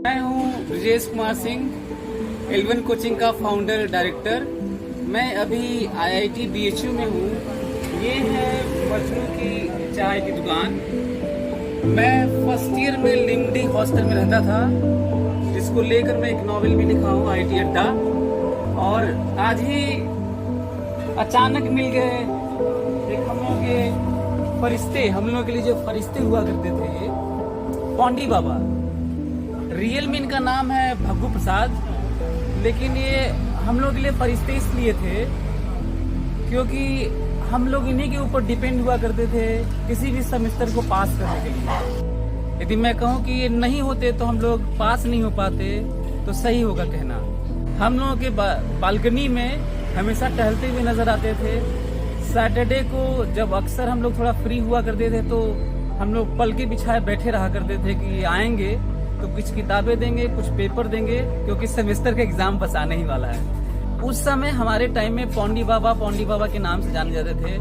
मैं हूँ Brajesh Kumar Singh, L1 coaching का फाउंडर डायरेक्टर। मैं अभी IIT BHU में हूँ। ये है मजनू की चाय की दुकान। मैं फर्स्ट ईयर में लिंगडी हॉस्टल में रहता था, जिसको लेकर मैं एक नॉवेल भी लिखा हूँ, IT अड्डा। और आज ही अचानक मिल गए एक हम लोग के फरिश्ते, हम लोगों के लिए जो फरिश्ते हुआ करते थे, पौंडी बाबा। रियल में इनका नाम है भग्गू प्रसाद, लेकिन ये हम लोग के लिए फरिश्ते इसलिए थे क्योंकि हम लोग इन्हीं के ऊपर डिपेंड हुआ करते थे किसी भी सेमेस्टर को पास करने के लिए। यदि मैं कहूँ कि ये नहीं होते तो हम लोग पास नहीं हो पाते तो सही होगा कहना। हम लोगों के बालकनी में हमेशा टहलते हुए नजर आते थे। सैटरडे को जब अक्सर हम लोग थोड़ा फ्री हुआ करते थे तो हम लोग पल के बिछाए बैठे रहा करते थे कि आएंगे तो कुछ किताबें देंगे, कुछ पेपर देंगे, क्योंकि सेमेस्टर का एग्जाम बस आने ही वाला है। उस समय हमारे टाइम में पौंडी बाबा के नाम से जाने जाते थे।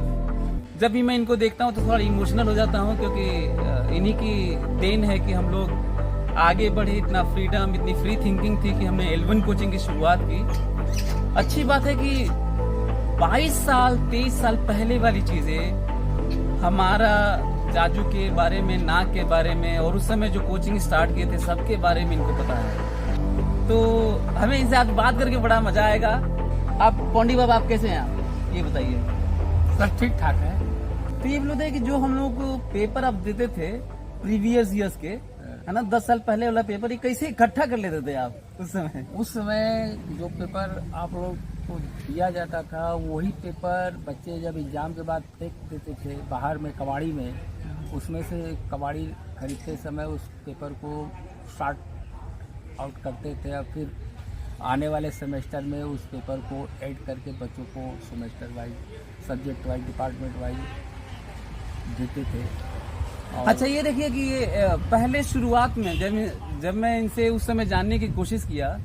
जब भी मैं इनको देखता हूँ तो थोड़ा इमोशनल हो जाता हूँ, क्योंकि इन्हीं की देन है कि हम लोग आगे बढ़े। इतना फ्रीडम, इतनी फ्री थिंकिंग थी कि हमने L1 कोचिंग की शुरुआत की। अच्छी बात है कि 22 साल 23 साल पहले वाली चीजें हमारा जाजू के बारे में, नाक के बारे में, और उस समय जो कोचिंग स्टार्ट किए थे सबके बारे में इनको पता है। तो हमें इनसे आज बात करके बड़ा मजा आएगा। आप पौंडी बाबा, आप कैसे हैं? आप ये बताइए। सब ठीक ठाक है। तो ये बोलते हैं कि जो हम लोग को पेपर आप देते थे प्रीवियस ईयर्स के, है ना, 10 साल पहले वाला पेपर, ये कैसे इकट्ठा कर लेते थे आप उस समय? उस समय जो पेपर आप लोग को दिया जाता था वही पेपर बच्चे जब एग्जाम के बाद फेंक देते थे बाहर में, कबाड़ी में। उसमें से कबाड़ी खरीदते समय उस पेपर को शॉर्ट आउट करते थे और फिर आने वाले सेमेस्टर में उस पेपर को ऐड करके बच्चों को semester wise, subject wise, department wise देते थे। अच्छा, ये देखिए कि ये पहले शुरुआत में जब मैं इनसे उस समय जानने की कोशिश किया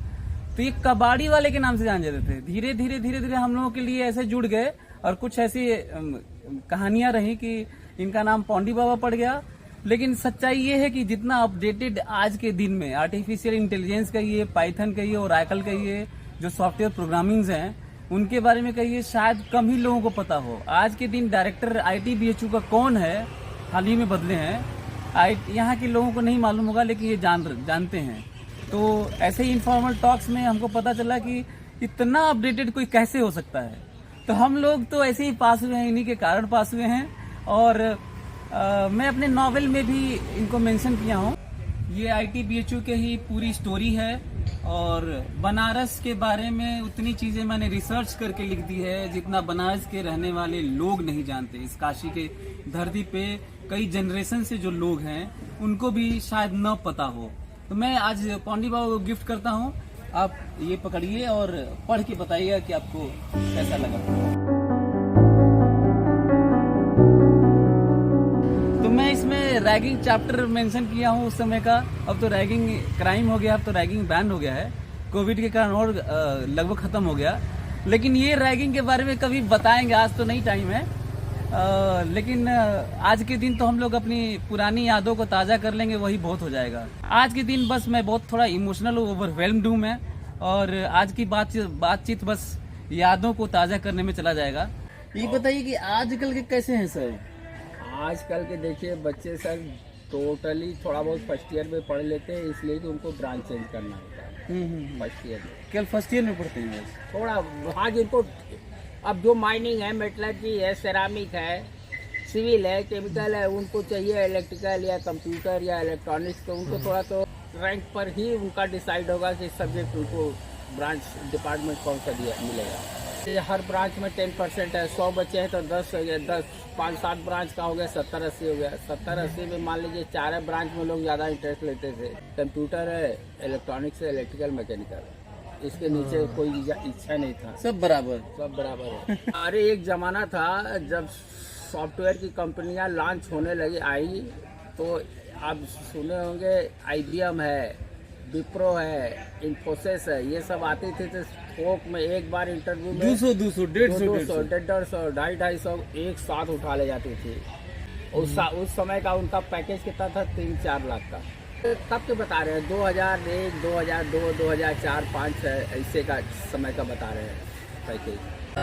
तो ये कबाड़ी वाले के नाम से जान जाते थे। धीरे धीरे हम लोगों के लिए ऐसे जुड़ गए और कुछ ऐसी कहानियां रही कि इनका नाम पौंडी बाबा पड़ गया। लेकिन सच्चाई ये है कि जितना अपडेटेड आज के दिन में आर्टिफिशियल इंटेलिजेंस कहिए, पाइथन कहिए, और आईकल कहिए, जो सॉफ्टवेयर प्रोग्रामिंग हैं उनके बारे में कहिए, शायद कम ही लोगों को पता हो। आज के दिन डायरेक्टर IIT BHU का कौन है, हाल ही में बदले हैं, यहाँ के लोगों को नहीं मालूम होगा, लेकिन ये जानते हैं। तो ऐसे ही इनफॉर्मल टॉक्स में हमको पता चला कि इतना अपडेटेड कोई कैसे हो सकता है। तो हम लोग तो ऐसे ही पास हुए हैं, इन्हीं के कारण पास हुए हैं। और मैं अपने नॉवेल में भी इनको मेंशन किया हूँ। ये IIT BHU के ही पूरी स्टोरी है, और बनारस के बारे में उतनी चीजें मैंने रिसर्च करके लिख दी है जितना बनारस के रहने वाले लोग नहीं जानते। इस काशी के धरती पे कई जनरेशन से जो लोग हैं उनको भी शायद न पता हो। तो मैं आज पौंडी बाबा को गिफ्ट करता हूँ। आप ये पकड़िए और पढ़ के बताइएगा कि आपको कैसा लगा। तो मैं इसमें रैगिंग चैप्टर मेंशन किया हूँ उस समय का। अब तो रैगिंग क्राइम हो गया, अब तो रैगिंग बैन हो गया है, कोविड के कारण और लगभग खत्म हो गया। लेकिन ये रैगिंग के बारे में कभी बताएंगे, आज तो नहीं टाइम है। लेकिन आज के दिन तो हम लोग अपनी पुरानी यादों को ताज़ा कर लेंगे, वही बहुत हो जाएगा। आज के दिन बस मैं बहुत थोड़ा इमोशनल ओवरवेल्म्ड हूँ मैं, और आज की बातचीत बस यादों को ताज़ा करने में चला जाएगा। ये बताइए कि आजकल के कैसे हैं सर? आजकल के देखिए बच्चे सर टोटली थोड़ा बहुत फर्स्ट ईयर में पढ़ लेते हैं, इसलिए कि उनको ब्रांच चेंज करना होता है फर्स्ट ईयर में। केवल फर्स्ट ईयर में पढ़ते हैं थोड़ा वहाँ जिनको अब जो माइनिंग है, मेटलर्जी है, सेरामिक है, सिविल है, केमिकल है, उनको चाहिए इलेक्ट्रिकल या कंप्यूटर या इलेक्ट्रॉनिक्स, तो उनको थोड़ा तो रैंक पर ही उनका डिसाइड होगा कि सब्जेक्ट उनको ब्रांच डिपार्टमेंट कौन सा मिलेगा। हर ब्रांच में 10% है। 100 बच्चे हैं तो 10 हो गया, 5-7 ब्रांच का हो गया, 70-80 हो गया। 70-80 में मान लीजिए 4 ब्रांच में लोग ज़्यादा इंटरेस्ट लेते थे। कंप्यूटर है, इलेक्ट्रॉनिक्स है, इलेक्ट्रिकल, मैकेनिकल, इसके नीचे कोई इच्छा नहीं था। सब बराबर है। अरे एक जमाना था जब सॉफ्टवेयर की कंपनियां लॉन्च होने लगी आई, तो आप सुने होंगे IBM है, विप्रो है, इन्फोसिस है, ये सब आती थी। तो थोक में एक बार इंटरव्यू में 200, 150, 150, 150, 250, 250, 250, 250 एक साथ उठा ले जाती थी। उस समय का उनका पैकेज कितना था, 3-4 लाख का। कब के बता रहे हैं, 2001, 2002, 2004, 5 ऐसे का समय का बता रहे हैं पैकेज।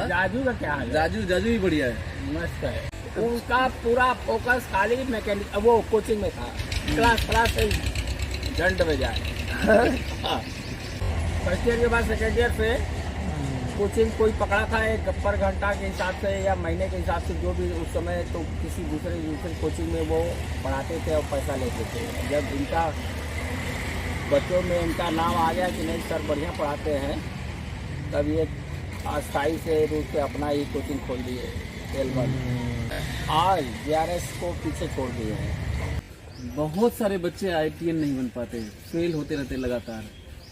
जाजू का क्या है? जाजू भी बढ़िया है, मस्त है। उनका पूरा फोकस खाली मैकेनिक वो कोचिंग में था, क्लास से झंड में जाए। फर्स्ट ईयर के बाद सेकेंड ईयर से कोचिंग कोई पकड़ा था, एक पर घंटा के हिसाब से या महीने के हिसाब से, जो भी उस समय तो किसी दूसरे कोचिंग में वो पढ़ाते थे और पैसा लेते थे। जब इनका बच्चों में इनका नाम आ गया कि नहीं सर बढ़िया पढ़ाते हैं, तब ये अस्थाई से रूप से अपना ही कोचिंग खोल दिए L1। आज JRS को पीछे छोड़ दिए हैं। बहुत सारे बच्चे IITian नहीं बन पाते, फेल होते रहते लगातार।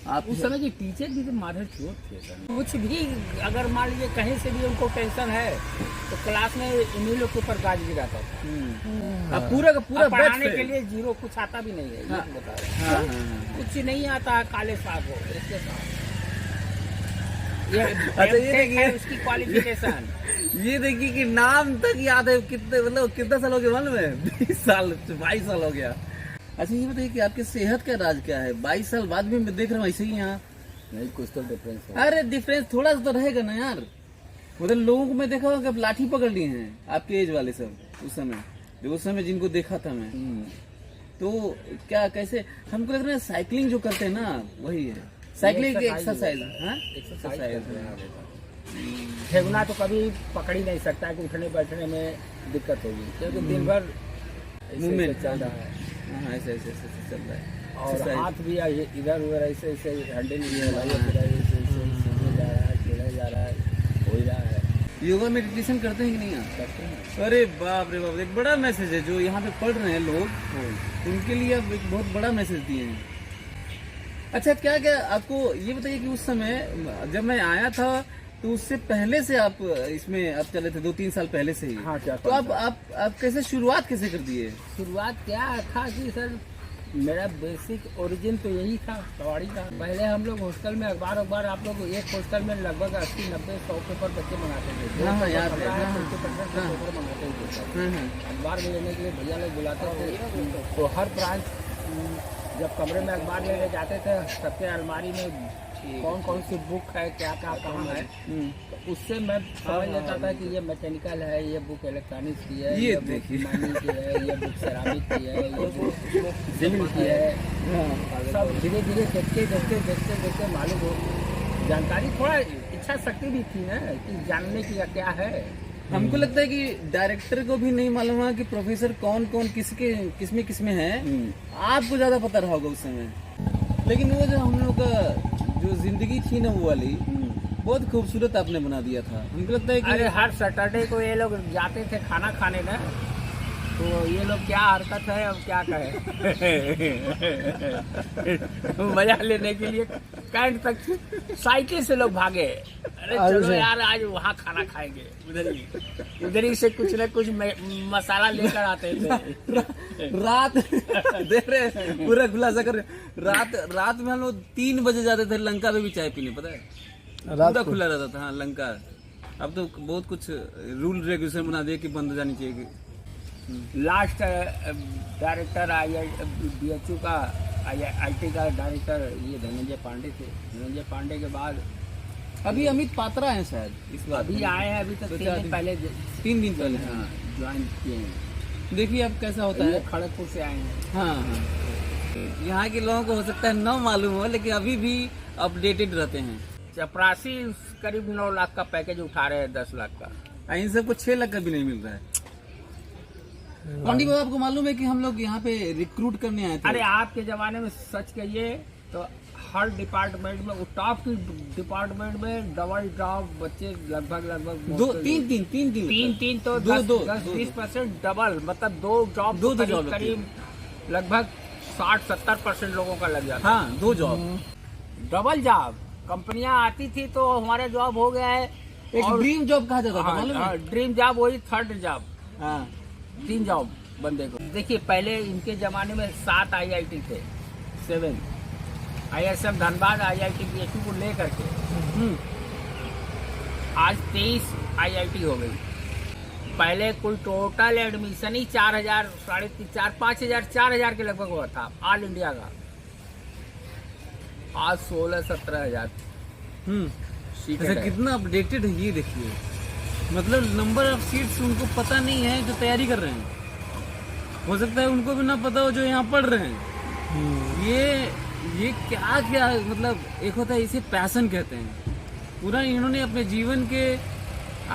आप उस समय के टीचर भी तो माधर चोट थे सर। कुछ भी अगर मान लीजिए कहीं से भी उनको टेंशन है तो क्लास में इन्हीं लोग के ऊपर गाज गिराता था। अब पूरा का पूरा पढ़ाने के लिए जीरो, कुछ आता भी नहीं है, ये तो बता रहे हैं। हाँ। कुछ नहीं आता है, काले साहब हो इसके साथ। ये अच्छा, ये देखिए उसकी क्वालिफिकेशन। ये देखिए कि नाम तक याद है, कितने मतलब कितना साल हो गया मालूम है? 20 साल 22 साल हो गया। अच्छा ये बताइए कि आपके सेहत का राज क्या है? 22 साल बाद भी मैं देख रहा हूँ ऐसे ही यहाँ। नहीं, कुछ तो डिफरेंस है। अरे डिफरेंस थोड़ा सा तो रहेगा ना यार। मतलब लोगों को मैं देखा कि लाठी पकड़ लिए हैं आपके एज वाले सब, उस समय जिनको देखा था मैं। तो क्या कैसे हमको लग रहा है साइकिलिंग जो करते हैं ना वही है, साइकिलिंग एक्सरसाइज। ठेगुना तो कभी पकड़ ही नहीं सकता है कि उठने बैठने में दिक्कत होगी, क्योंकि दिन भर मूवमेंट चल रहा है। हाँ ऐसे चल रहा है। और हाथ भी इधर उधर ऐसे हैंडल भी है, जा रहा है, हो रहा है। योगा मेडिटेशन करते हैं कि नहीं आप? करते हैं। अरे बाप रे बाप, एक बड़ा मैसेज है जो यहाँ पे पढ़ रहे हैं लोग, उनके लिए आप एक बहुत बड़ा मैसेज दिए हैं। अच्छा क्या क्या आपको ये बताइए कि उस समय जब मैं आया था तो उससे पहले से आप इसमें आप चले थे 2-3 साल पहले से ही। हाँ, क्या तो आप कैसे शुरुआत कैसे कर दिए? शुरुआत क्या था कि सर मेरा बेसिक ओरिजिन तो यही था, कवाड़ी का। पहले हम लोग हॉस्टल में अखबार आप लोग एक हॉस्टल में लगभग 80-90-100 पेपर बच्चे मंगाते थे। हाँ, याद है। पेपर मंगाते थे अखबार में लेने के लिए, भैया लोग बुलाते थे। तो हर ब्रांच जब कमरे में अखबार लेने जाते थे, सबके अलमारी में कौन कौन सी बुक है, क्या क्या कहाँ है, तो उससे मैं समझ लेता था कि ये मैकेनिकल है, ये बुक इलेक्ट्रॉनिक्स की है, ये बुक माइनिंग की है, ये बुक सेरामिक की है, ये बुक सिविल की है। सब धीरे धीरे देखते मालूम हो, जानकारी थोड़ा इच्छा शक्ति भी थी ना कि जानने की क्या है। हमको लगता है कि डायरेक्टर को भी नहीं मालूम है कि प्रोफेसर कौन कौन किसमें है। आपको ज्यादा पता रहा होगा उस समय। लेकिन वो जो हम लोग का जो जिंदगी थी ना वो वाली बहुत खूबसूरत आपने बना दिया था। हमको लगता है कि अरे हर सैटरडे को ये लोग जाते थे खाना खाने ना, तो ये लोग क्या हरकत है अब क्या कहे। मजा लेने के लिए कैंट तक साइकिल से लोग भागे। अरे चलो यार आज वहाँ खाना खाएंगे, उधर ही से कुछ न कुछ मसाला लेकर आते थे। रात देख रहे पूरा खुलासा कर रहे। रात में हम लोग 3 बजे जाते थे लंका में भी चाय पीने, पता है पूरा खुला रहता था। हाँ लंका। अब तो बहुत कुछ रूल रेगुलेशन बना दिए कि बंद हो जानी चाहिए। लास्ट डायरेक्टर BHU का IT का डायरेक्टर ये धनंजय पांडे थे। धनंजय पांडे के बाद अभी अमित पात्रा है शायद इस बार। अभी आए हैं, अभी तक 3 दिन पहले 3 दिन पहले हाँ ज्वाइन किए हैं। देखिए अब कैसा होता है। खड़गपुर से आए हैं। हाँ यहाँ के लोगों को हो सकता है न मालूम हो, लेकिन अभी भी अपडेटेड रहते हैं। चपरासी करीब 9 लाख का पैकेज उठा रहे हैं, 10 लाख का। इन सबको 6 लाख का भी नहीं मिल रहा है। पंडित बाबू आपको मालूम है कि हम लोग यहाँ पे रिक्रूट करने आए थे। अरे आपके जमाने में सच कहिए तो हर डिपार्टमेंट में, टॉप की डिपार्टमेंट में डबल जॉब बच्चे लगभग 3 तो 10-20% डबल, मतलब 2 जॉब करीब लगभग 60-70% लोगों का लग जाता। हाँ 2 जॉब डबल जॉब कंपनियां आती थी तो हमारा जॉब हो गया है। एक ड्रीम जॉब कहा जाता था मालूम है? ड्रीम जॉब वही 3rd जॉब। हाँ 3 जॉब बंदे को। देखिए पहले इनके जमाने में 7 IIT थे, 7 ISM धनबाद IIT BHU को लेकर के आज 23 IIT हो गई। पहले कुल टोटल एडमिशन ही 4,000, 3,500, 4,000, 4,000 के लगभग हुआ था ऑल इंडिया का। आज 16-17,000 सीटें अच्छा, है। कितना अपडेटेड है ये देखिए। मतलब नंबर ऑफ सीट्स उनको पता नहीं है जो तैयारी कर रहे हैं। हो सकता है उनको भी ना पता हो जो यहाँ पढ़ रहे हैं। ये क्या क्या मतलब, एक होता है इसे पैशन कहते हैं। पूरा इन्होंने अपने जीवन के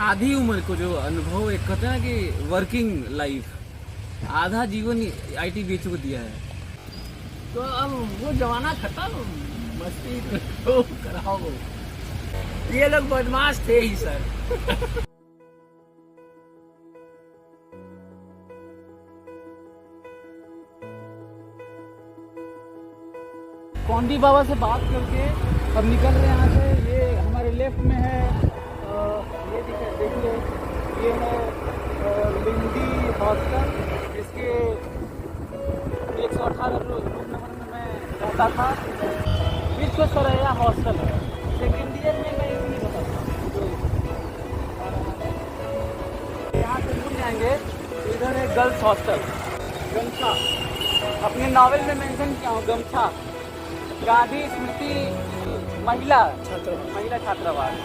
आधी उम्र को जो अनुभव, एक कहते हैं ना कि वर्किंग लाइफ, आधा जीवन आईटी बीएचयू को दिया है। तो अब वो जमाना खत्म, मस्ती तो कराओ। ये लोग बदमाश थे ही सर। कौंडी बाबा से बात करके अब निकल रहे हैं यहाँ से। ये हमारे लेफ्ट में है, ये देखिए ये है लिंडी हॉस्टल, जिसके 118 रूम नंबर में मैं रहता था। विश्व सरैया हॉस्टल है। सेकेंड ईयर में मैं इसी रहता था। यहाँ से मुड़ जाएंगे, इधर है गर्ल्स हॉस्टल, गमछा। अपने नावल में मेंशन किया हूँ, गमछा, गांधी स्मृति महिला छात्रावास।